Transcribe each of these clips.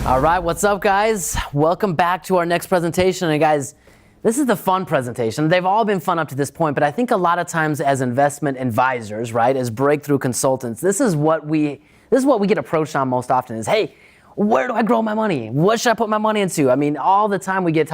All right, what's up, guys? Welcome back to our next presentation. And guys, this is the fun presentation. They've all been fun up to this point, but I think a lot of times as investment advisors, right, as breakthrough consultants, this is what we get approached on most often is, hey, where do I grow my money? What should I put my money into? I mean, all the time we get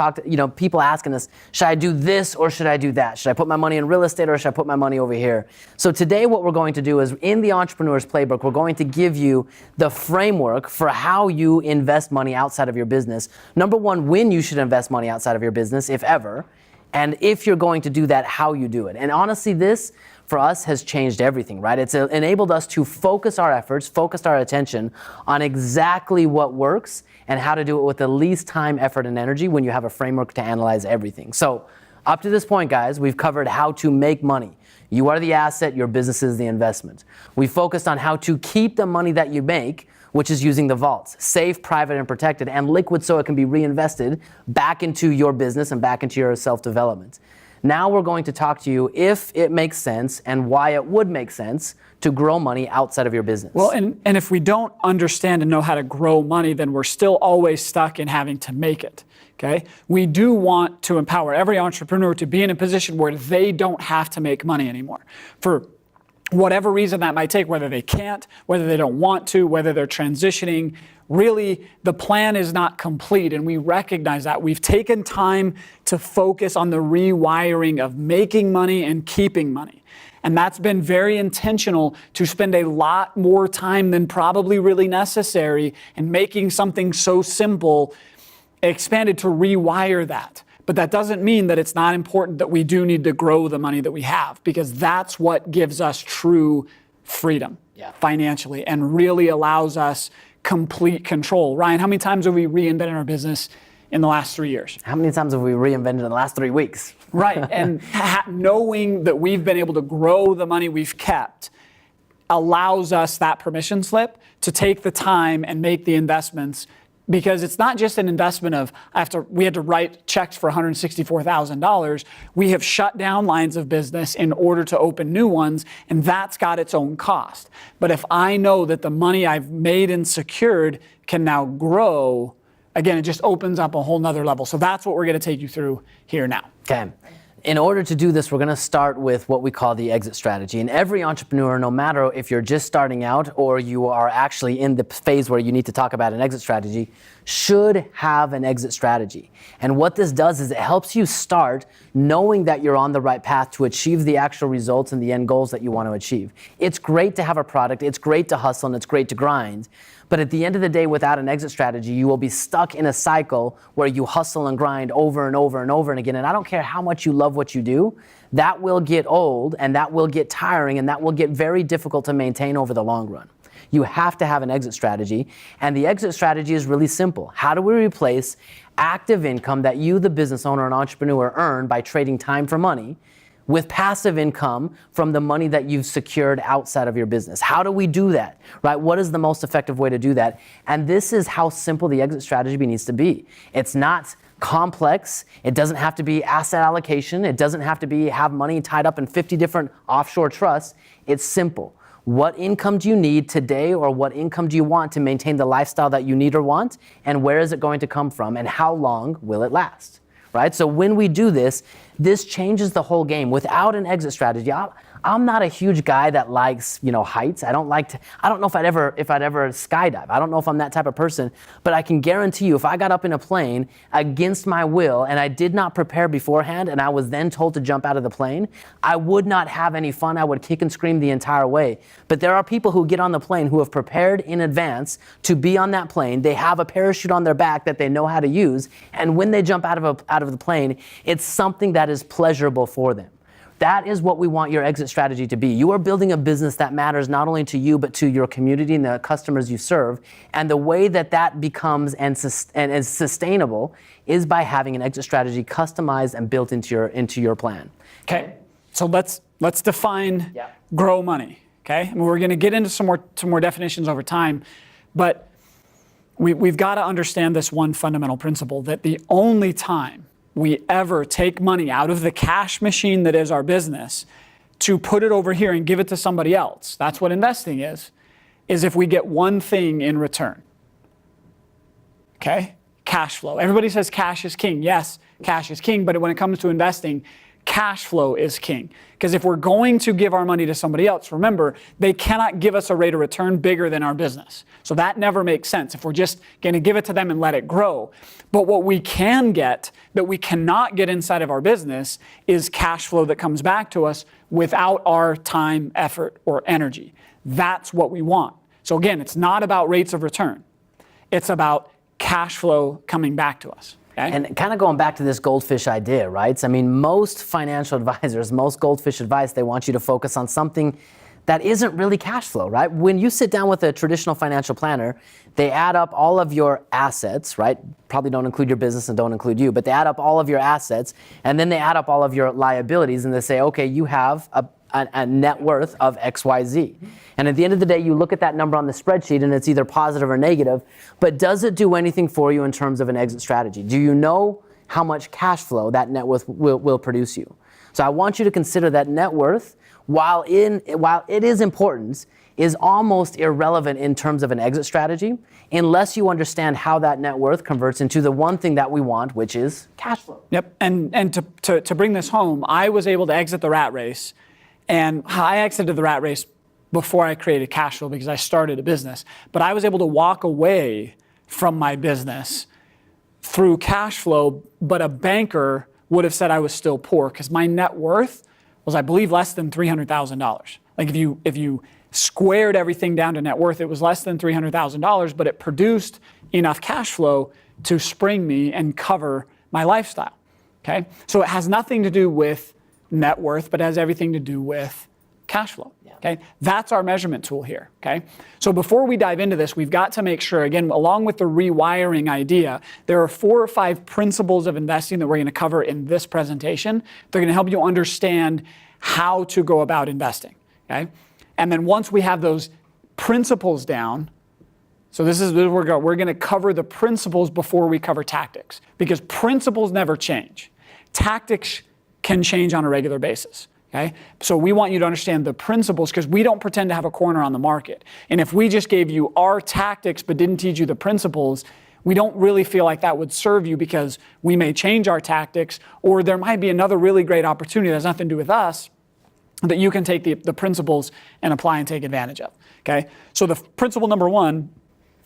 people asking us, should I do this or should I do that? Should I put my money in real estate or should I put my money over here? So today what we're going to do is in the Entrepreneur's Playbook, we're going to give you the framework for how you invest money outside of your business. Number one, when you should invest money outside of your business, if ever. And if you're going to do that, how you do it. And honestly, this for us has changed everything, right? It's enabled us to focus our efforts, focus our attention on exactly what works and how to do it with the least time, effort, and energy when you have a framework to analyze everything. So up to this point, guys, we've covered how to make money. You are the asset, your business is the investment. We focused on how to keep the money that you make, which is using the vaults, safe, private, and protected, and liquid so it can be reinvested back into your business and back into your self-development. Now we're going to talk to you if it makes sense and why it would make sense to grow money outside of your business. Well, and if we don't understand and know how to grow money, then we're still always stuck in having to make it, okay? We do want to empower every entrepreneur to be in a position where they don't have to make money anymore. For whatever reason that might take, whether they can't, whether they don't want to, whether they're transitioning, really the plan is not complete, and we recognize that. We've taken time to focus on the rewiring of making money and keeping money. And that's been very intentional to spend a lot more time than probably really necessary in making something so simple expanded to rewire that. But that doesn't mean that it's not important that we do need to grow the money that we have, because that's what gives us true freedom financially and really allows us complete control. Ryan, how many times have we reinvented our business in the last 3 years? How many times have we reinvented in the last 3 weeks? Right, and knowing that we've been able to grow the money we've kept allows us that permission slip to take the time and make the investments, because it's not just an investment of, we had to write checks for $164,000. We have shut down lines of business in order to open new ones, and that's got its own cost. But if I know that the money I've made and secured can now grow, again, it just opens up a whole nother level. So that's what we're going to take you through here now. Okay. In order to do this, we're going to start with what we call the exit strategy. And every entrepreneur, no matter if you're just starting out or you are actually in the phase where you need to talk about an exit strategy, should have an exit strategy. And what this does is it helps you start knowing that you're on the right path to achieve the actual results and the end goals that you want to achieve. It's great to have a product, it's great to hustle, and it's great to grind. But at the end of the day, without an exit strategy, you will be stuck in a cycle where you hustle and grind over and over and over and again. And I don't care how much you love what you do, that will get old and that will get tiring and that will get very difficult to maintain over the long run. You have to have an exit strategy. And the exit strategy is really simple. How do we replace active income that you, the business owner and entrepreneur, earn by trading time for money with passive income from the money that you've secured outside of your business? How do we do that, right? What is the most effective way to do that? And this is how simple the exit strategy needs to be. It's not complex. It doesn't have to be asset allocation. It doesn't have to have money tied up in 50 different offshore trusts. It's simple. What income do you need today, or what income do you want to maintain the lifestyle that you need or want? And where is it going to come from? And how long will it last? Right? So when we do this, this changes the whole game. Without an exit strategy, I'm not a huge guy that likes, heights. I don't know if I'd ever skydive. I don't know if I'm that type of person, but I can guarantee you if I got up in a plane against my will and I did not prepare beforehand and I was then told to jump out of the plane, I would not have any fun. I would kick and scream the entire way. But there are people who get on the plane who have prepared in advance to be on that plane. They have a parachute on their back that they know how to use, and when they jump out of the plane, it's something that is pleasurable for them. That is what we want your exit strategy to be. You are building a business that matters not only to you, but to your community and the customers you serve. And the way that becomes and is sustainable is by having an exit strategy customized and built into your plan. Okay, so let's define grow money. Okay, and we're going to get into some more definitions over time, but we've got to understand this one fundamental principle, that the only time we ever take money out of the cash machine that is our business to put it over here and give it to somebody else, that's what investing is if we get one thing in return. okay? Cash flow. Everybody says cash is king. Yes, cash is king, but when it comes to investing, cash flow is king. Because if we're going to give our money to somebody else, remember, they cannot give us a rate of return bigger than our business. So that never makes sense if we're just going to give it to them and let it grow. But what we can get that we cannot get inside of our business is cash flow that comes back to us without our time, effort, or energy. That's what we want. So again, it's not about rates of return. It's about cash flow coming back to us. Okay? And kind of going back to this goldfish idea, right? I mean, most financial advisors, most goldfish advice, they want you to focus on something that isn't really cash flow, right? When you sit down with a traditional financial planner, they add up all of your assets, right? Probably don't include your business and don't include you, but they add up all of your assets, and then they add up all of your liabilities, and they say, okay, you have a net worth of XYZ. And at the end of the day, you look at that number on the spreadsheet and it's either positive or negative, but does it do anything for you in terms of an exit strategy? Do you know how much cash flow that net worth will produce you? So I want you to consider that net worth, while it is important, is almost irrelevant in terms of an exit strategy unless you understand how that net worth converts into the one thing that we want, which is cash flow. Yep, and to bring this home, I was able to exit the rat race. And I exited the rat race before I created cash flow because I started a business. But I was able to walk away from my business through cash flow, but a banker would have said I was still poor because my net worth was, I believe, less than $300,000. Like if you squared everything down to net worth, it was less than $300,000, but it produced enough cash flow to spring me and cover my lifestyle. Okay? So it has nothing to do with net worth, but has everything to do with cash flow. Okay, that's our measurement tool here. Okay, so before we dive into this, we've got to make sure, again, along with the rewiring idea, there are 4 or 5 principles of investing that we're going to cover in this presentation. They're going to help you understand how to go about investing. Okay, and then once we have those principles down, so this is where we're going to cover the principles before we cover tactics, because principles never change. Tactics can change on a regular basis. Okay? So we want you to understand the principles because we don't pretend to have a corner on the market. And if we just gave you our tactics but didn't teach you the principles, we don't really feel like that would serve you because we may change our tactics or there might be another really great opportunity that has nothing to do with us that you can take the principles and apply and take advantage of. Okay? So the principle number 1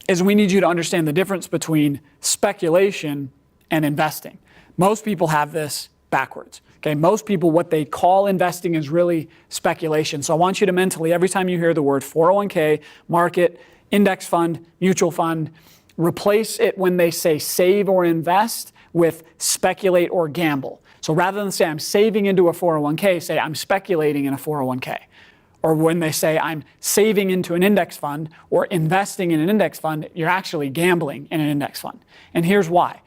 is we need you to understand the difference between speculation and investing. Most people have this backwards. Okay, most people, what they call investing is really speculation. So I want you to mentally, every time you hear the word 401k, market, index fund, mutual fund, replace it when they say save or invest with speculate or gamble. So rather than say I'm saving into a 401k, say I'm speculating in a 401k. Or when they say I'm saving into an index fund or investing in an index fund, you're actually gambling in an index fund. And here's why.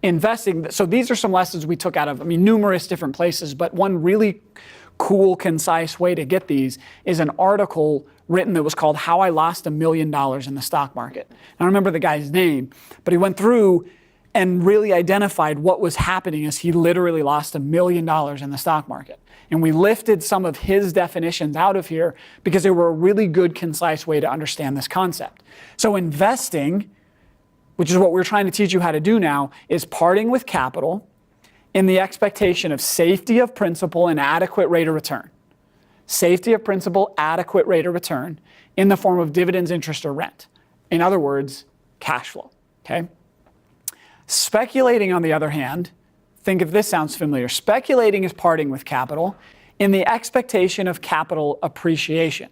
Investing, so these are some lessons we took out of, numerous different places, but one really cool, concise way to get these is an article written that was called How I Lost $1 Million in the Stock Market. I don't remember the guy's name, but he went through and really identified what was happening as he literally lost $1 million in the stock market. And we lifted some of his definitions out of here because they were a really good, concise way to understand this concept. So investing, which is what we're trying to teach you how to do now, is parting with capital in the expectation of safety of principal and adequate rate of return. Safety of principal, adequate rate of return in the form of dividends, interest, or rent. In other words, cash flow. Okay? Speculating, on the other hand, think if this sounds familiar. Speculating is parting with capital in the expectation of capital appreciation.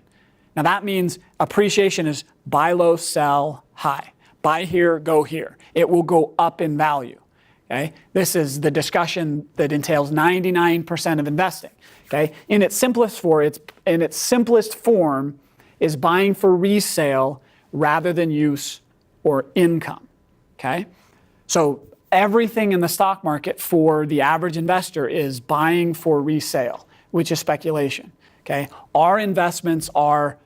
Now that means appreciation is buy low, sell high. Buy here, go here. It will go up in value. Okay? This is the discussion that entails 99% of investing. Okay? In its simplest form is buying for resale rather than use or income. Okay? So everything in the stock market for the average investor is buying for resale, which is speculation. Okay? Our investments are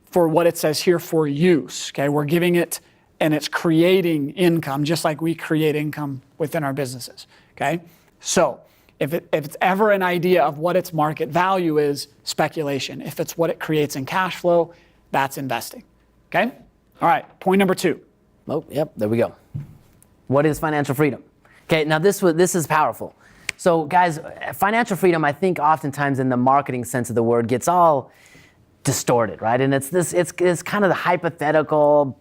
for what it says here, for use. Okay? We're giving it, and it's creating income just like we create income within our businesses. Okay? So if it's ever an idea of what its market value is, speculation. If it's what it creates in cash flow, that's investing. Okay? All right, point number 2. Oh, yep, there we go. What is financial freedom? Okay, now this is powerful. So guys, financial freedom, I think oftentimes in the marketing sense of the word gets all distorted, right? And it's kind of the hypothetical,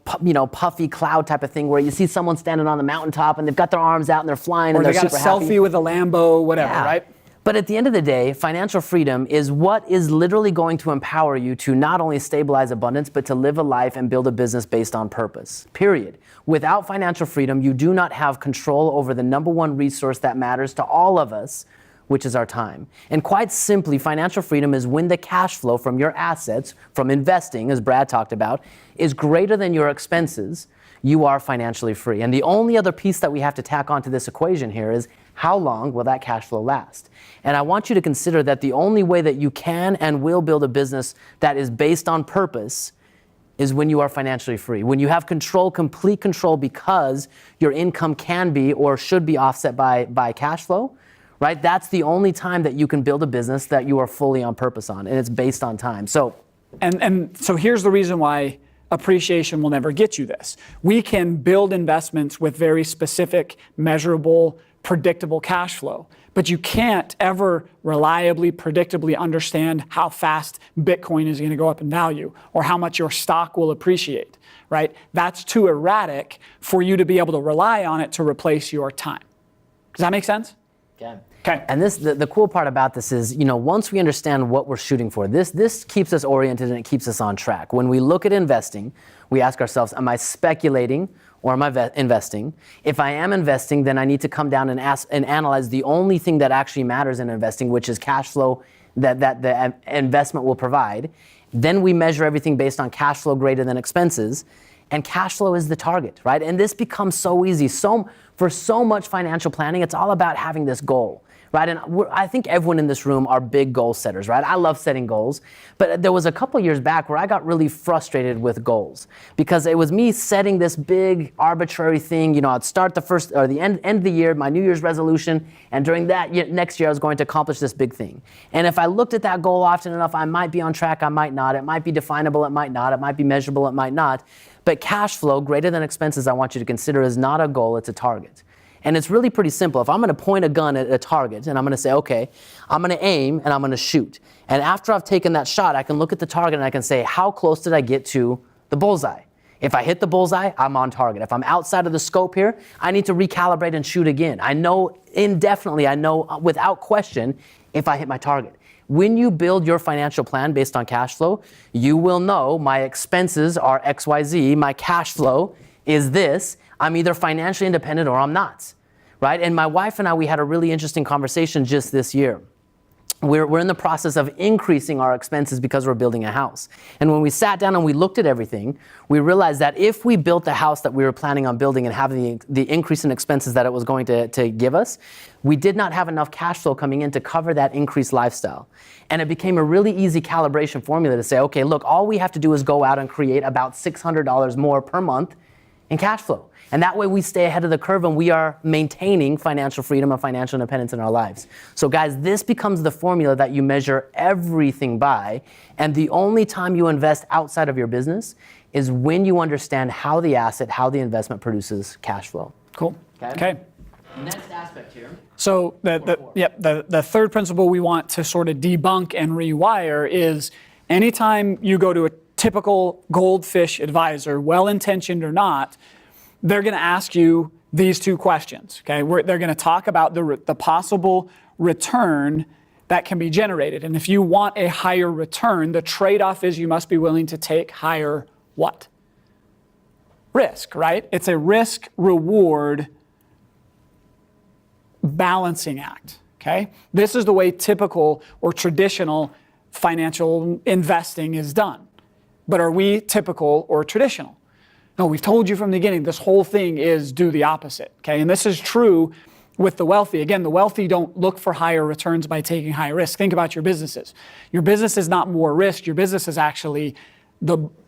puffy cloud type of thing where you see someone standing on the mountaintop and they've got their arms out and they're flying Or and they're they got a super selfie happy. with a Lambo, whatever, Yeah. right? But at the end of the day, financial freedom is what is literally going to empower you to not only stabilize abundance, but to live a life and build a business based on purpose, period. Without financial freedom, you do not have control over the number one resource that matters to all of us, which is our time. And quite simply, financial freedom is when the cash flow from your assets, from investing, as Brad talked about, is greater than your expenses, you are financially free. And the only other piece that we have to tack onto this equation here is how long will that cash flow last? And I want you to consider that the only way that you can and will build a business that is based on purpose is when you are financially free. When you have control, complete control, because your income can be or should be offset by cash flow, right? That's the only time that you can build a business that you are fully on purpose on, and it's based on time. So here's the reason why appreciation will never get you this. We can build investments with very specific, measurable, predictable cash flow, but you can't ever reliably, predictably understand how fast Bitcoin is going to go up in value or how much your stock will appreciate, right? That's too erratic for you to be able to rely on it to replace your time. Does that make sense? Okay. And the cool part about this is, once we understand what we're shooting for, this keeps us oriented and it keeps us on track. When we look at investing, we ask ourselves, am I speculating or am I investing? If I am investing, then I need to come down and analyze the only thing that actually matters in investing, which is cash flow that the investment will provide. Then we measure everything based on cash flow greater than expenses. And cash flow is the target, right? And this becomes so easy. For so much financial planning, it's all about having this goal, right? And I think everyone in this room are big goal setters, right? I love setting goals, but there was a couple years back where I got really frustrated with goals because it was me setting this big arbitrary thing. I'd start the end of the year, my New Year's resolution, and during that next year I was going to accomplish this big thing. And if I looked at that goal often enough, I might be on track, I might not. It might be definable, it might not. It might be measurable, it might not. But cash flow greater than expenses, I want you to consider, is not a goal, it's a target. And it's really pretty simple. If I'm going to point a gun at a target and I'm going to say, okay, I'm going to aim and I'm going to shoot. And after I've taken that shot, I can look at the target and I can say, how close did I get to the bullseye? If I hit the bullseye, I'm on target. If I'm outside of the scope here, I need to recalibrate and shoot again. I know indefinitely, I know without question if I hit my target. When you build your financial plan based on cash flow, you will know my expenses are XYZ, my cash flow is this. I'm either financially independent or I'm not, right? And my wife and I, we had a really interesting conversation just this year. We're in the process of increasing our expenses because we're building a house. And when we sat down and we looked at everything, we realized that if we built the house that we were planning on building and having the increase in expenses that it was going to give us, we did not have enough cash flow coming in to cover that increased lifestyle. And it became a really easy calibration formula to say, okay, look, all we have to do is go out and create about $600 more per month in cash flow. And that way we stay ahead of the curve and we are maintaining financial freedom and financial independence in our lives. So guys, this becomes the formula that you measure everything by. And the only time you invest outside of your business is when you understand how the asset, how the investment produces cash flow. Cool. Okay. Next aspect here. So the third principle we want to sort of debunk and rewire is anytime you go to a typical goldfish advisor, well-intentioned or not, they're going to ask you these two questions. Okay, they're going to talk about the possible return that can be generated, and if you want a higher return, the trade-off is you must be willing to take higher what? Risk, right? It's a risk-reward balancing act. Okay, this is the way typical or traditional financial investing is done. But are we typical or traditional? No, we've told you from the beginning, this whole thing is do the opposite, okay? And this is true with the wealthy. Again, the wealthy don't look for higher returns by taking higher risk. Think about your businesses. Your business is not more risk. Your business is actually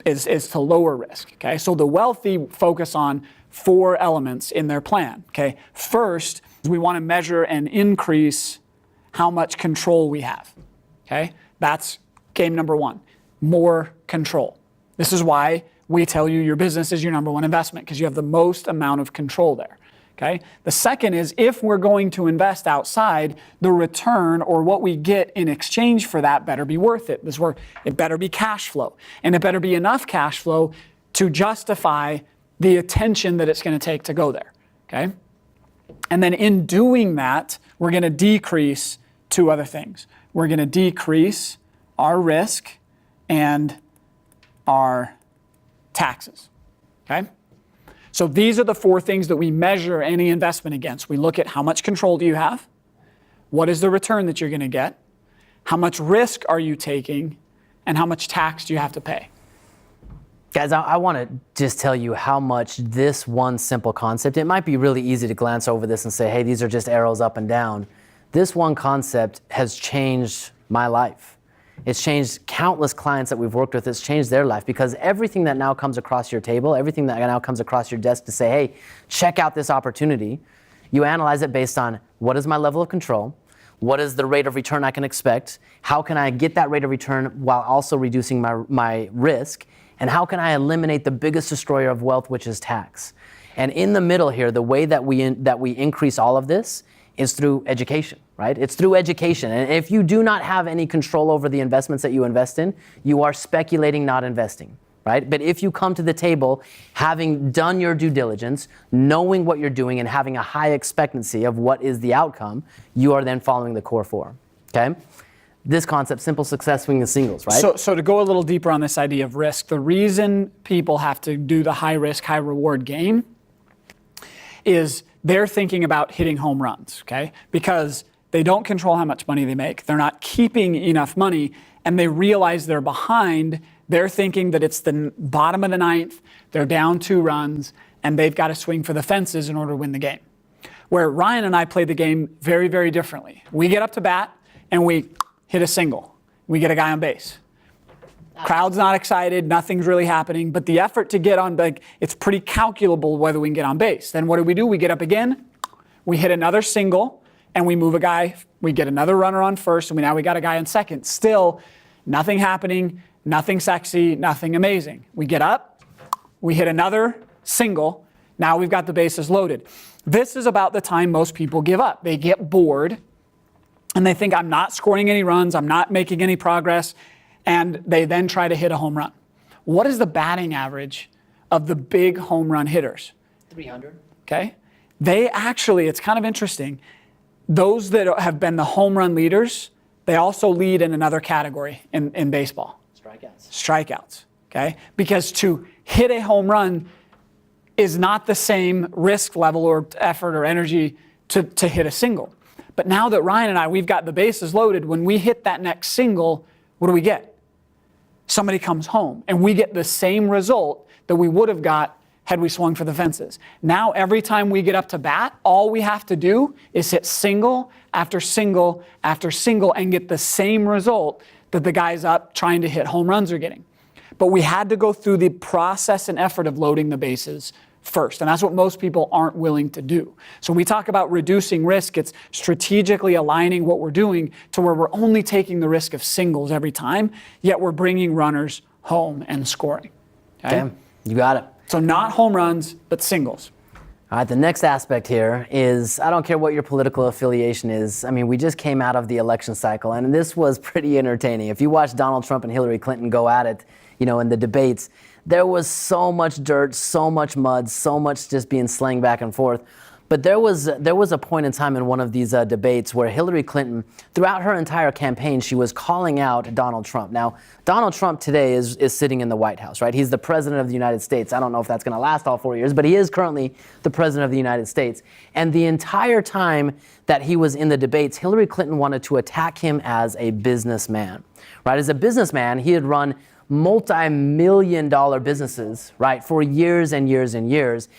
is to lower risk, okay? So the wealthy focus on 4 elements in their plan, okay? First, we want to measure and increase how much control we have, okay? That's game number 1, more control. This is why we tell you your business is your number 1 investment, because you have the most amount of control there. Okay? The second is if we're going to invest outside, the return or what we get in exchange for that better be worth it. This is where it better be cash flow. And it better be enough cash flow to justify the attention that it's going to take to go there. Okay? And then in doing that, we're going to decrease two other things. We're going to decrease our risk and our taxes. Okay? So these are the four things that we measure any investment against. We look at how much control do you have? What is the return that you're going to get? How much risk are you taking? And how much tax do you have to pay? Guys, I want to just tell you how much this one simple concept, it might be really easy to glance over this and say, hey, these are just arrows up and down. This one concept has changed my life. It's changed countless clients that we've worked with. It's changed their life because everything that now comes across your table, everything that now comes across your desk to say, hey, check out this opportunity, you analyze it based on what is my level of control? What is the rate of return I can expect? How can I get that rate of return while also reducing my risk? And how can I eliminate the biggest destroyer of wealth, which is tax? And in the middle here, the way that we increase all of this is through education, right? It's through education. And if you do not have any control over the investments that you invest in, you are speculating, not investing, right? But if you come to the table having done your due diligence, knowing what you're doing and having a high expectancy of what is the outcome, you are then following the core four, okay? This concept, simple success, swing and singles, right? So to go a little deeper on this idea of risk, the reason people have to do the high risk, high reward game is they're thinking about hitting home runs, okay? Because they don't control how much money they make. They're not keeping enough money, and they realize they're behind. They're thinking that it's the bottom of the ninth, they're down 2 runs, and they've got to swing for the fences in order to win the game. Where Ryan and I play the game very, very differently. We get up to bat, and we hit a single. We get a guy on base. Crowd's not excited, nothing's really happening, but the effort to get on, like, it's pretty calculable whether we can get on base. Then what do? We get up again, we hit another single, and we move a guy, we get another runner on first, and now we got a guy on second. Still, nothing happening, nothing sexy, nothing amazing. We get up, we hit another single, now we've got the bases loaded. This is about the time most people give up. They get bored, and they think, I'm not scoring any runs, I'm not making any progress, and they then try to hit a home run. What is the batting average of the big home run hitters? 300. Okay? They actually, it's kind of interesting, those that have been the home run leaders, they also lead in another category in baseball. Strikeouts. Okay? Because to hit a home run is not the same risk level or effort or energy to hit a single. But now that Ryan and I, we've got the bases loaded, when we hit that next single, what do we get? Somebody comes home, and we get the same result that we would have got had we swung for the fences. Now, every time we get up to bat, all we have to do is hit single after single after single and get the same result that the guys up trying to hit home runs are getting. But we had to go through the process and effort of loading the bases first. And that's what most people aren't willing to do. So we talk about reducing risk. It's strategically aligning what we're doing to where we're only taking the risk of singles every time, yet we're bringing runners home and scoring. Okay? Damn, you got it. So not home runs, but singles. All right, the next aspect here is, I don't care what your political affiliation is. I mean, we just came out of the election cycle, and this was pretty entertaining. If you watch Donald Trump and Hillary Clinton go at it, in the debates, there was so much dirt, so much mud, so much just being slanged back and forth. But there was a point in time in one of these debates where Hillary Clinton, throughout her entire campaign, she was calling out Donald Trump. Now, Donald Trump today is sitting in the White House, right? He's the president of the United States. I don't know if that's going to last all 4 years, but he is currently the president of the United States. And the entire time that he was in the debates, Hillary Clinton wanted to attack him as a businessman, right? As a businessman, he had run multi-million-dollar businesses, right, for years and years and years.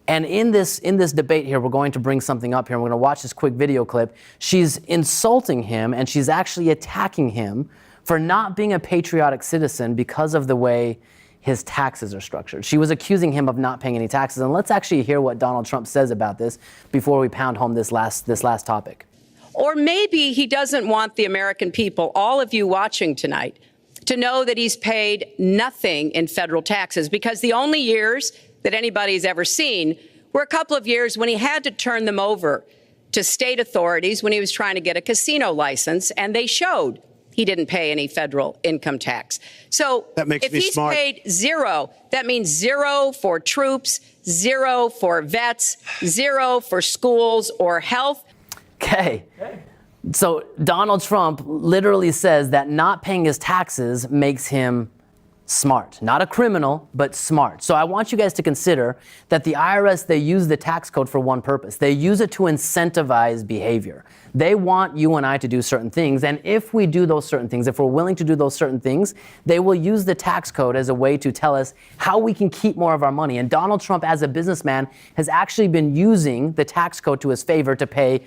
And in this debate here, we're going to bring something up here. We're going to watch this quick video clip. She's insulting him, and she's actually attacking him for not being a patriotic citizen because of the way his taxes are structured. She was accusing him of not paying any taxes. And let's actually hear what Donald Trump says about this before we pound home this last topic. Or maybe he doesn't want the American people, all of you watching tonight, to know that he's paid nothing in federal taxes, because the only years that anybody's ever seen were a couple of years when he had to turn them over to state authorities when he was trying to get a casino license, and they showed he didn't pay any federal income tax. So That makes if me he's smart. paid zero, that means zero for troops, zero for vets, zero for schools or health. Okay. So Donald Trump literally says that not paying his taxes makes him smart. Not a criminal, but smart. So I want you guys to consider that the IRS, they use the tax code for one purpose. They use it to incentivize behavior. They want you and I to do certain things. And if we do those certain things, if we're willing to do those certain things, they will use the tax code as a way to tell us how we can keep more of our money. And Donald Trump, as a businessman, has actually been using the tax code to his favor to pay,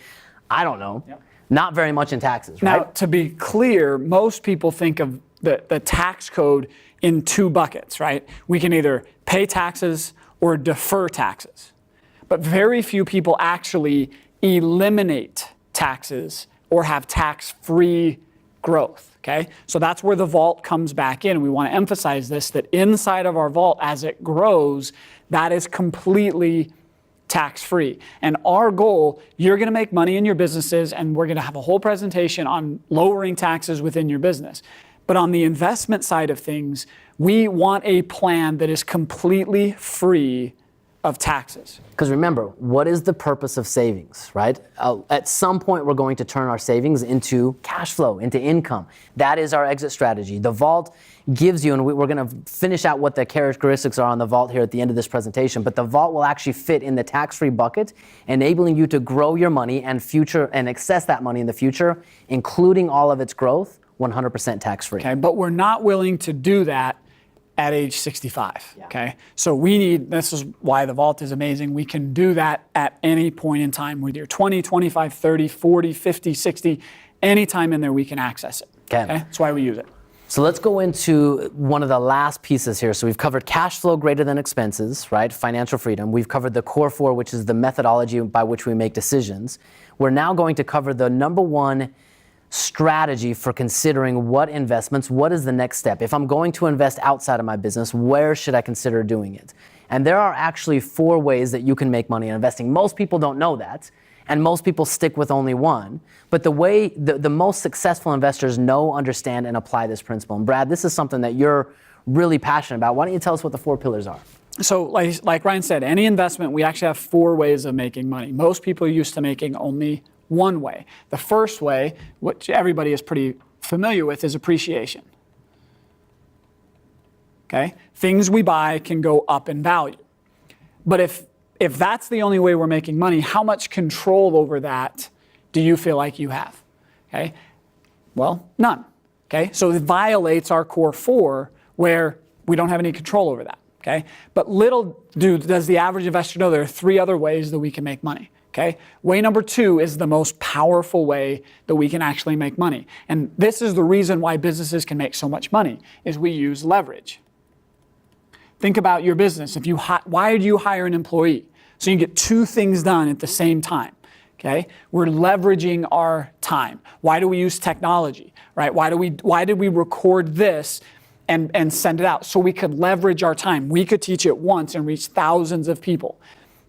I don't know, not very much in taxes, right? Now, to be clear, most people think of the tax code in two buckets, right? We can either pay taxes or defer taxes. But very few people actually eliminate taxes or have tax-free growth, okay? So that's where the vault comes back in. We want to emphasize this, that inside of our vault, as it grows, that is completely tax-free. And our goal, you're going to make money in your businesses, and we're going to have a whole presentation on lowering taxes within your business. But on the investment side of things, we want a plan that is completely free of taxes. Because remember, what is the purpose of savings, right? At some point, we're going to turn our savings into cash flow, into income. That is our exit strategy. The vault gives you, and we're going to finish out what the characteristics are on the vault here at the end of this presentation, but the vault will actually fit in the tax-free bucket, enabling you to grow your money and access that money in the future, including all of its growth, 100% tax-free. Okay, but we're not willing to do that at age 65, okay? So this is why the vault is amazing. We can do that at any point in time, whether you're 20, 25, 30, 40, 50, 60, any time in there we can access it, Okay. That's why we use it. So let's go into one of the last pieces here. So we've covered cash flow greater than expenses, right? Financial freedom. We've covered the core four, which is the methodology by which we make decisions. We're now going to cover the number one strategy for considering what investments, what is the next step? If I'm going to invest outside of my business, where should I consider doing it? And there are actually 4 ways that you can make money in investing. Most people don't know that, and most people stick with only one. But the way the most successful investors know, understand, and apply this principle. And Brad, this is something that you're really passionate about. Why don't you tell us what the 4 pillars are? So like Ryan said, any investment, we actually have 4 ways of making money. Most people are used to making only one way. The first way, which everybody is pretty familiar with, is appreciation. Okay? Things we buy can go up in value. But if that's the only way we're making money, how much control over that do you feel like you have? Okay? Well, none. Okay? So it violates our core 4 where we don't have any control over that. Okay? But little does the average investor know there are 3 other ways that we can make money. Okay? Way number 2 is the most powerful way that we can actually make money. And this is the reason why businesses can make so much money, is we use leverage. Think about your business. Why do you hire an employee? So you get 2 things done at the same time. Okay? We're leveraging our time. Why do we use technology? Right? Why did we record this and send it out? So we could leverage our time. We could teach it once and reach thousands of people.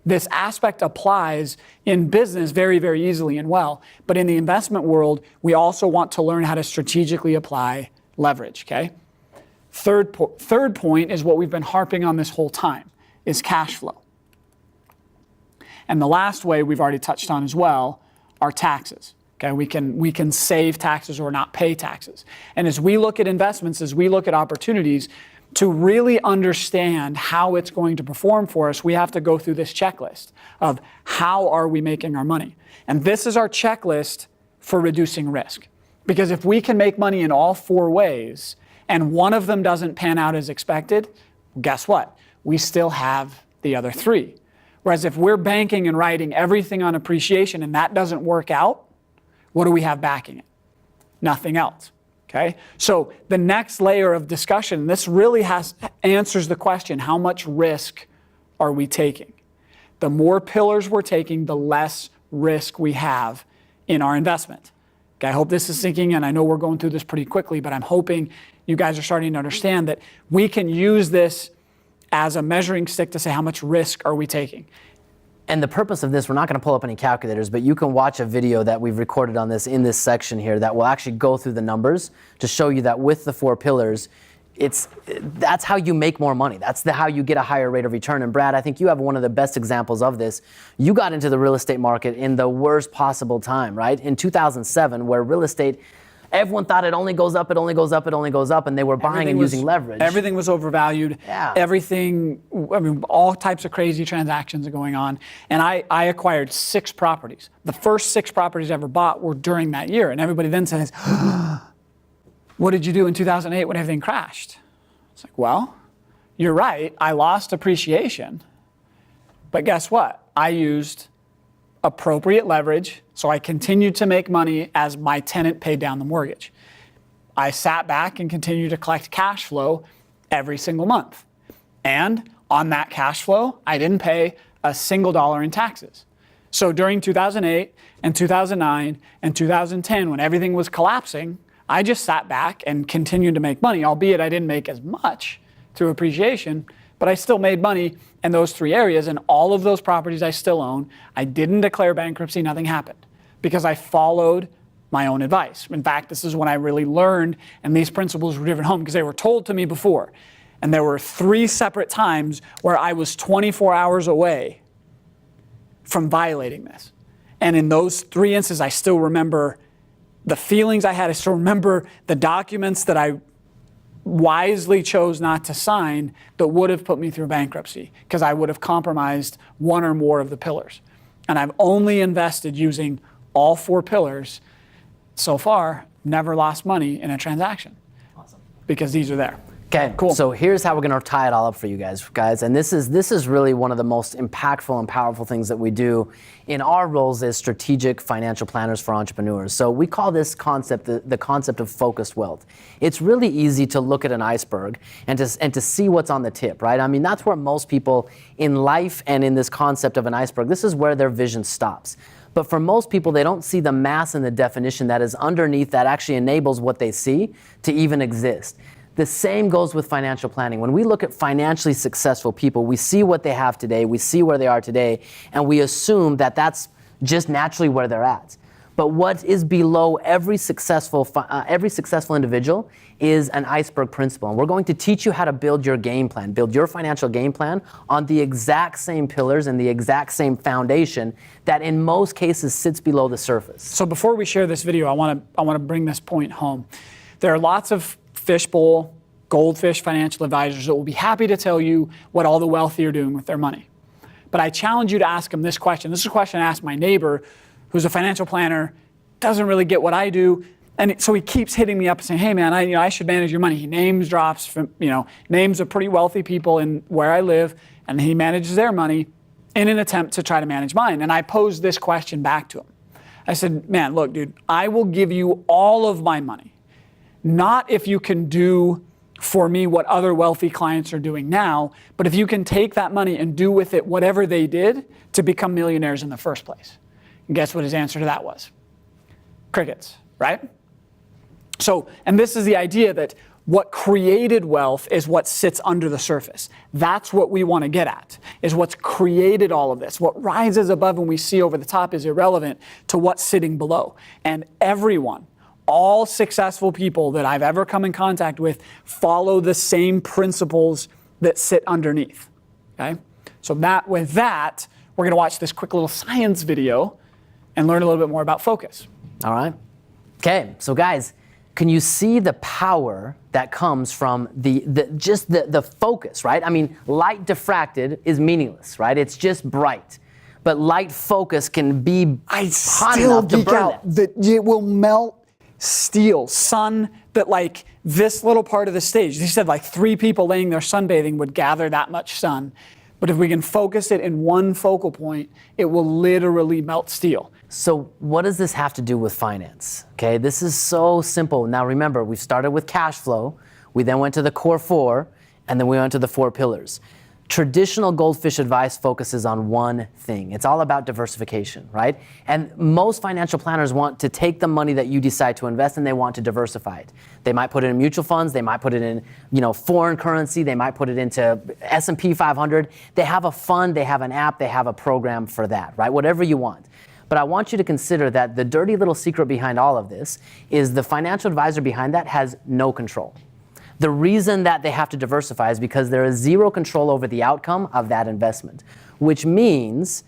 This aspect applies in business very, very easily and well. But in the investment world, we also want to learn how to strategically apply leverage, okay? Third point is what we've been harping on this whole time, is cash flow. And the last way we've already touched on as well are taxes. Okay, we can save taxes or not pay taxes. And as we look at investments, as we look at opportunities, to really understand how it's going to perform for us, we have to go through this checklist of how are we making our money. And this is our checklist for reducing risk. Because if we can make money in all 4 ways and one of them doesn't pan out as expected, guess what? We still have the other 3. Whereas if we're banking and writing everything on appreciation and that doesn't work out, what do we have backing it? Nothing else. Okay? So the next layer of discussion, this really answers the question, how much risk are we taking? The more pillars we're taking, the less risk we have in our investment. Okay, I hope this is sinking in. I know we're going through this pretty quickly, but I'm hoping you guys are starting to understand that we can use this as a measuring stick to say how much risk are we taking. And the purpose of this, we're not going to pull up any calculators, but you can watch a video that we've recorded on this in this section here that will actually go through the numbers to show you that with the 4 pillars, that's how you make more money. That's how you get a higher rate of return. And Brad, I think you have one of the best examples of this. You got into the real estate market in the worst possible time, right? In 2007, where real estate, everyone thought it only goes up, it only goes up, it only goes up, and they were buying and using leverage. Everything was overvalued. Yeah. Everything, I mean, all types of crazy transactions are going on. And I acquired 6 properties. The first 6 properties I ever bought were during that year. And everybody then says, what did you do in 2008 when everything crashed? It's like, well, you're right. I lost appreciation. But guess what? I used appropriate leverage, so I continued to make money as my tenant paid down the mortgage. I sat back and continued to collect cash flow every single month. And on that cash flow, I didn't pay a single dollar in taxes. So during 2008 and 2009 and 2010, when everything was collapsing, I just sat back and continued to make money, albeit I didn't make as much through appreciation, but I still made money in those 3 areas, and all of those properties I still own. I didn't declare bankruptcy, nothing happened, because I followed my own advice. In fact, this is when I really learned, and these principles were driven home because they were told to me before. And there were 3 separate times where I was 24 hours away from violating this. And in those 3 instances, I still remember the feelings I had. I still remember the documents that I wisely chose not to sign that would have put me through bankruptcy because I would have compromised one or more of the pillars. And I've only invested using all 4 pillars so far, never lost money in a transaction. Awesome. Because these are there. Okay, cool. So here's how we're going to tie it all up for you guys. And this is really one of the most impactful and powerful things that we do in our roles as strategic financial planners for entrepreneurs. So we call this concept the concept of focused wealth. It's really easy to look at an iceberg and to see what's on the tip, right? I mean, that's where most people in life and in this concept of an iceberg, this is where their vision stops. But for most people, they don't see the mass and the definition that is underneath that actually enables what they see to even exist. The same goes with financial planning. When we look at financially successful people, we see what they have today, we see where they are today, and we assume that that's just naturally where they're at. But what is below every successful individual is an iceberg principle. And we're going to teach you how to build your game plan, build your financial game plan on the exact same pillars and the exact same foundation that in most cases sits below the surface. So before we share this video, I want to bring this point home. There are lots of fishbowl, goldfish financial advisors that will be happy to tell you what all the wealthy are doing with their money. But I challenge you to ask them this question. This is a question I asked my neighbor, who's a financial planner, doesn't really get what I do. And so he keeps hitting me up and saying, hey man, I should manage your money. He names drops from, names of pretty wealthy people in where I live, and he manages their money in an attempt to try to manage mine. And I posed this question back to him. I said, man, look, dude, I will give you all of my money. Not if you can do for me what other wealthy clients are doing now, but if you can take that money and do with it whatever they did to become millionaires in the first place. And guess what his answer to that was? Crickets, right? So, and this is the idea that what created wealth is what sits under the surface. That's what we want to get at, is what's created all of this. What rises above and we see over the top is irrelevant to what's sitting below. And everyone, all successful people that I've ever come in contact with follow the same principles that sit underneath, okay? So with that, we're gonna watch this quick little science video and learn a little bit more about focus. All right. Okay, so guys, can you see the power that comes from the focus, right? I mean, light diffracted is meaningless, right? It's just bright. But light focus can be hot enough to burn that it will melt steel, sun, that like this little part of the stage, they said like 3 people laying there sunbathing would gather that much sun. But if we can focus it in one focal point, it will literally melt steel. So what does this have to do with finance? Okay, this is so simple. Now remember, we started with cash flow, we then went to the core 4, and then we went to the 4 pillars. Traditional goldfish advice focuses on one thing. It's all about diversification, right? And most financial planners want to take the money that you decide to invest and they want to diversify it. They might put it in mutual funds, they might put it in, foreign currency, they might put it into S&P 500. They have a fund, they have an app, they have a program for that, right? Whatever you want. But I want you to consider that the dirty little secret behind all of this is the financial advisor behind that has no control. The reason that they have to diversify is because there is zero control over the outcome of that investment, which means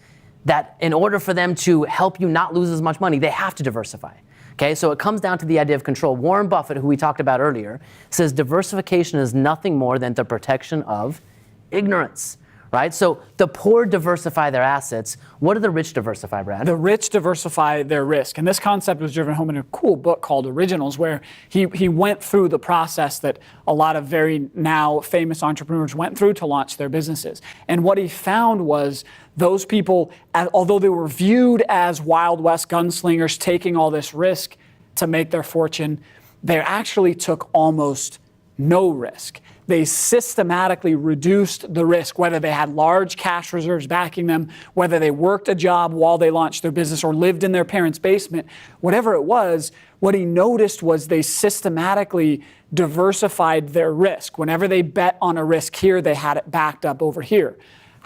that in order for them to help you not lose as much money, they have to diversify. Okay, so it comes down to the idea of control. Warren Buffett, who we talked about earlier, says diversification is nothing more than the protection of ignorance. Right? So the poor diversify their assets. What do the rich diversify, Brad? The rich diversify their risk. And this concept was driven home in a cool book called Originals, where he went through the process that a lot of very now famous entrepreneurs went through to launch their businesses. And what he found was those people, although they were viewed as Wild West gunslingers taking all this risk to make their fortune, they actually took almost no risk. They systematically reduced the risk, whether they had large cash reserves backing them, whether they worked a job while they launched their business or lived in their parents' basement, whatever it was, what he noticed was they systematically diversified their risk. Whenever they bet on a risk here, they had it backed up over here.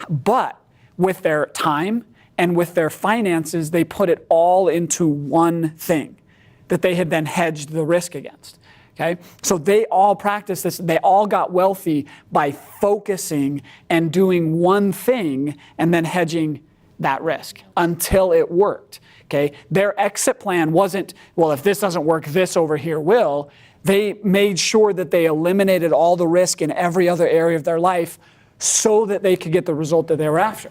But with their time and with their finances, they put it all into one thing that they had then hedged the risk against. Okay, so they all practiced this. They all got wealthy by focusing and doing one thing and then hedging that risk until it worked. Okay, their exit plan wasn't, well, if this doesn't work, this over here will. They made sure that they eliminated all the risk in every other area of their life so that they could get the result that they were after.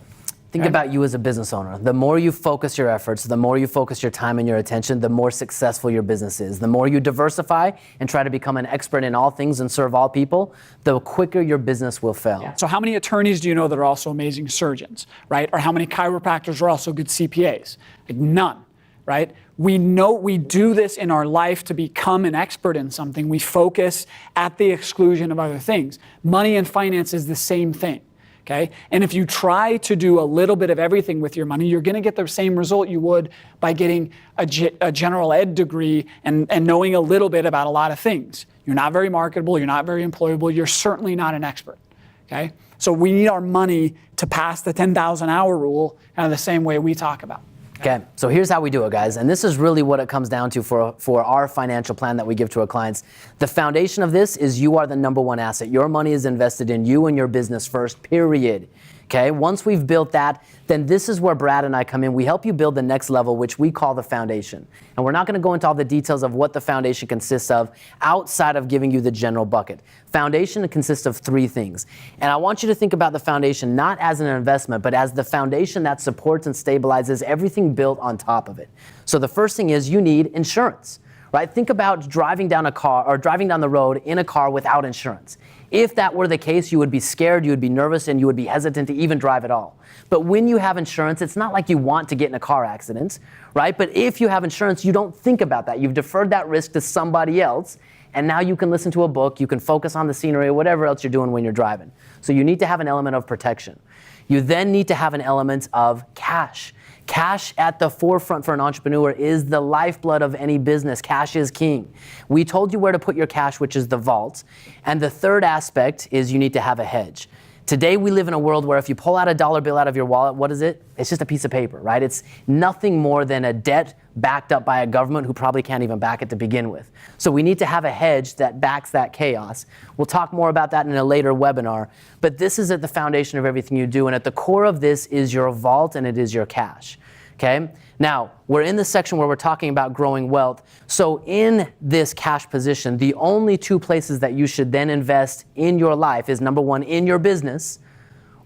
Think about you as a business owner. The more you focus your efforts, the more you focus your time and your attention, the more successful your business is. The more you diversify and try to become an expert in all things and serve all people, the quicker your business will fail. Yeah. So how many attorneys do you know that are also amazing surgeons, right? Or how many chiropractors are also good CPAs? Like none, right? We know we do this in our life to become an expert in something. We focus at the exclusion of other things. Money and finance is the same thing. Okay? And if you try to do a little bit of everything with your money, you're going to get the same result you would by getting a general ed degree and knowing a little bit about a lot of things. You're not very marketable, you're not very employable, you're certainly not an expert. Okay? So we need our money to pass the 10,000 hour rule kind of the same way we talk about. Okay, so here's how we do it, guys. And this is really what it comes down to for our financial plan that we give to our clients. The foundation of this is you are the number one asset. Your money is invested in you and your business first, period. Okay, once we've built that, then this is where Brad and I come in. We help you build the next level, which we call the foundation. And we're not going to go into all the details of what the foundation consists of outside of giving you the general bucket. Foundation consists of three things. And I want you to think about the foundation not as an investment, but as the foundation that supports and stabilizes everything built on top of it. So the first thing is you need insurance, right? Think about driving down a car or driving down the road in a car without insurance. If that were the case, you would be scared, you would be nervous, and you would be hesitant to even drive at all. But when you have insurance, it's not like you want to get in a car accident, right? But if you have insurance, you don't think about that. You've deferred that risk to somebody else, and now you can listen to a book, you can focus on the scenery, or whatever else you're doing when you're driving. So you need to have an element of protection. You then need to have an element of cash. Cash at the forefront for an entrepreneur is the lifeblood of any business. Cash is king. We told you where to put your cash, which is the vault. And the third aspect is you need to have a hedge. Today we live in a world where if you pull out a dollar bill out of your wallet, what is it? It's just a piece of paper, right? It's nothing more than a debt backed up by a government who probably can't even back it to begin with. So we need to have a hedge that backs that chaos. We'll talk more about that in a later webinar, but this is at the foundation of everything you do, and at the core of this is your vault and it is your cash. Okay? Now, we're in the section where we're talking about growing wealth. So in this cash position, the only two places that you should then invest in your life is number one, in your business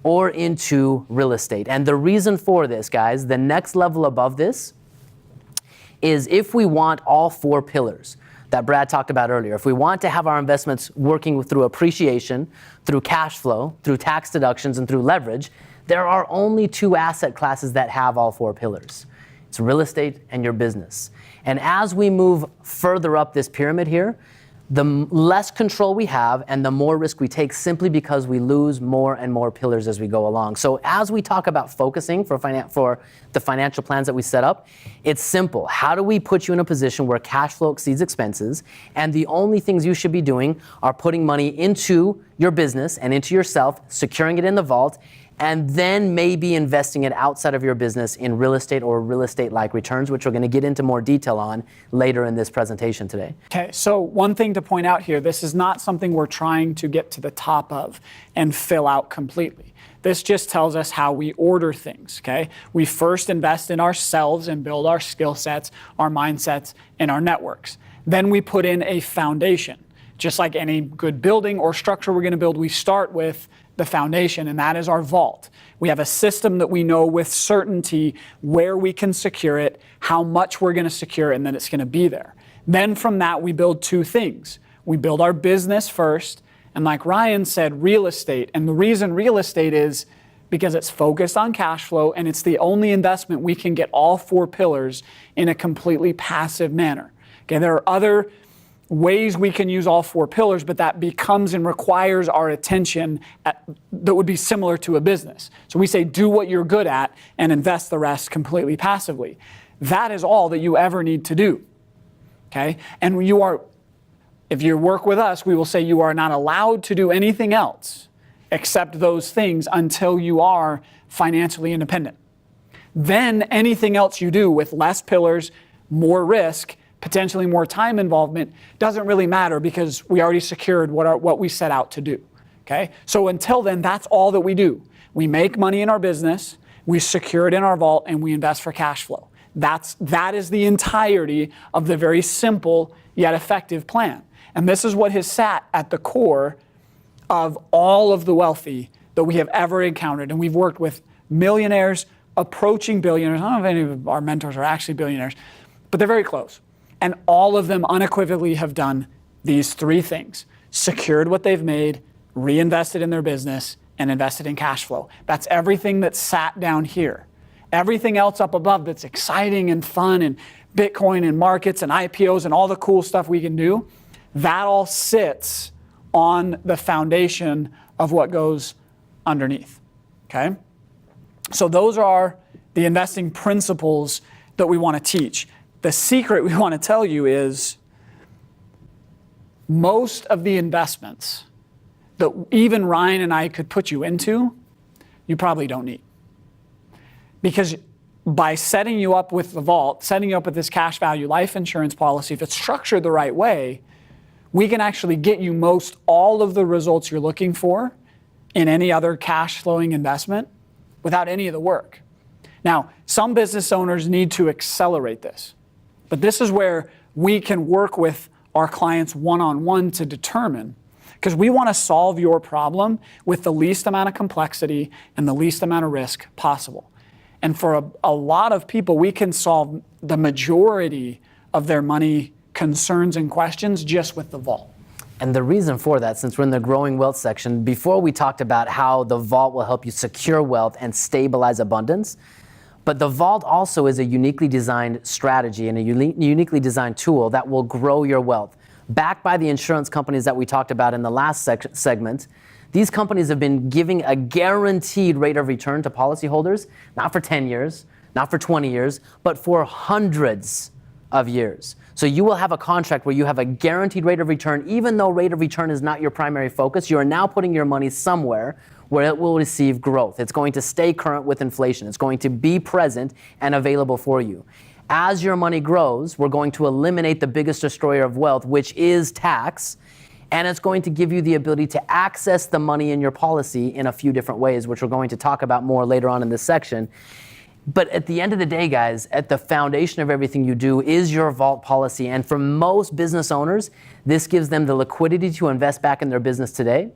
or into real estate. And the reason for this, guys, the next level above this is if we want all four pillars that Brad talked about earlier, if we want to have our investments working through appreciation, through cash flow, through tax deductions, and through leverage, there are only two asset classes that have all four pillars. It's real estate and your business. And as we move further up this pyramid here, the less control we have and the more risk we take, simply because we lose more and more pillars as we go along. So as we talk about focusing for the financial plans that we set up, it's simple. How do we put you in a position where cash flow exceeds expenses, and the only things you should be doing are putting money into your business and into yourself, securing it in the vault, and then maybe investing it outside of your business in real estate or real estate-like returns, which we're going to get into more detail on later in this presentation today. Okay, so one thing to point out here, this is not something we're trying to get to the top of and fill out completely. This just tells us how we order things, okay? We first invest in ourselves and build our skill sets, our mindsets, and our networks. Then we put in a foundation. Just like any good building or structure we're going to build, we start with the foundation, and that is our vault. We have a system that we know with certainty where we can secure it, how much we're going to secure, and then it's going to be there. Then from that, we build two things. We build our business first, and like Ryan said, real estate. And the reason real estate is because it's focused on cash flow, and it's the only investment we can get all four pillars in a completely passive manner. Okay, there are other ways we can use all four pillars, but that becomes and requires our attention that would be similar to a business. So we say, do what you're good at and invest the rest completely passively. That is all that you ever need to do, okay? And if you work with us, we will say you are not allowed to do anything else except those things until you are financially independent. Then anything else you do with less pillars, more risk, potentially more time involvement, doesn't really matter because we already secured what we set out to do, okay? So until then, that's all that we do. We make money in our business, we secure it in our vault, and we invest for cash flow. That is the entirety of the very simple yet effective plan. And this is what has sat at the core of all of the wealthy that we have ever encountered. And we've worked with millionaires approaching billionaires. I don't know if any of our mentors are actually billionaires, but they're very close. And all of them unequivocally have done these three things: secured what they've made, reinvested in their business, and invested in cash flow. That's everything that's sat down here. Everything else up above that's exciting and fun, and Bitcoin and markets and IPOs and all the cool stuff we can do, that all sits on the foundation of what goes underneath, okay? So those are the investing principles that we want to teach. The secret we want to tell you is most of the investments that even Ryan and I could put you into, you probably don't need. Because by setting you up with the vault, setting you up with this cash value life insurance policy, if it's structured the right way, we can actually get you most all of the results you're looking for in any other cash flowing investment without any of the work. Now, some business owners need to accelerate this. But this is where we can work with our clients one-on-one to determine, because we want to solve your problem with the least amount of complexity and the least amount of risk possible. And for a lot of people, we can solve the majority of their money concerns and questions just with the vault. And the reason for that, since we're in the growing wealth section, before we talked about how the vault will help you secure wealth and stabilize abundance, but the vault also is a uniquely designed strategy and a uniquely designed tool that will grow your wealth. Backed by the insurance companies that we talked about in the last segment, these companies have been giving a guaranteed rate of return to policyholders, not for 10 years, not for 20 years, but for hundreds of years. So you will have a contract where you have a guaranteed rate of return, even though rate of return is not your primary focus. You are now putting your money somewhere where it will receive growth. It's going to stay current with inflation. It's going to be present and available for you. As your money grows, we're going to eliminate the biggest destroyer of wealth, which is tax, and it's going to give you the ability to access the money in your policy in a few different ways, which we're going to talk about more later on in this section. But at the end of the day, guys, at the foundation of everything you do is your vault policy. And for most business owners, this gives them the liquidity to invest back in their business today,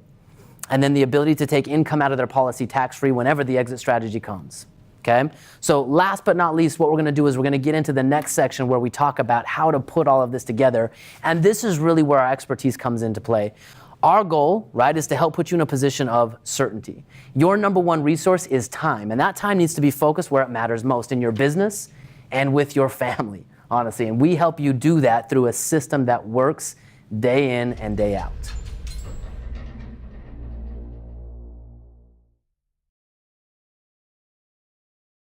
and then the ability to take income out of their policy tax-free whenever the exit strategy comes, okay? So last but not least, what we're gonna do is we're gonna get into the next section where we talk about how to put all of this together. And this is really where our expertise comes into play. Our goal, right, is to help put you in a position of certainty. Your number one resource is time, and that time needs to be focused where it matters most, in your business and with your family, honestly. And we help you do that through a system that works day in and day out.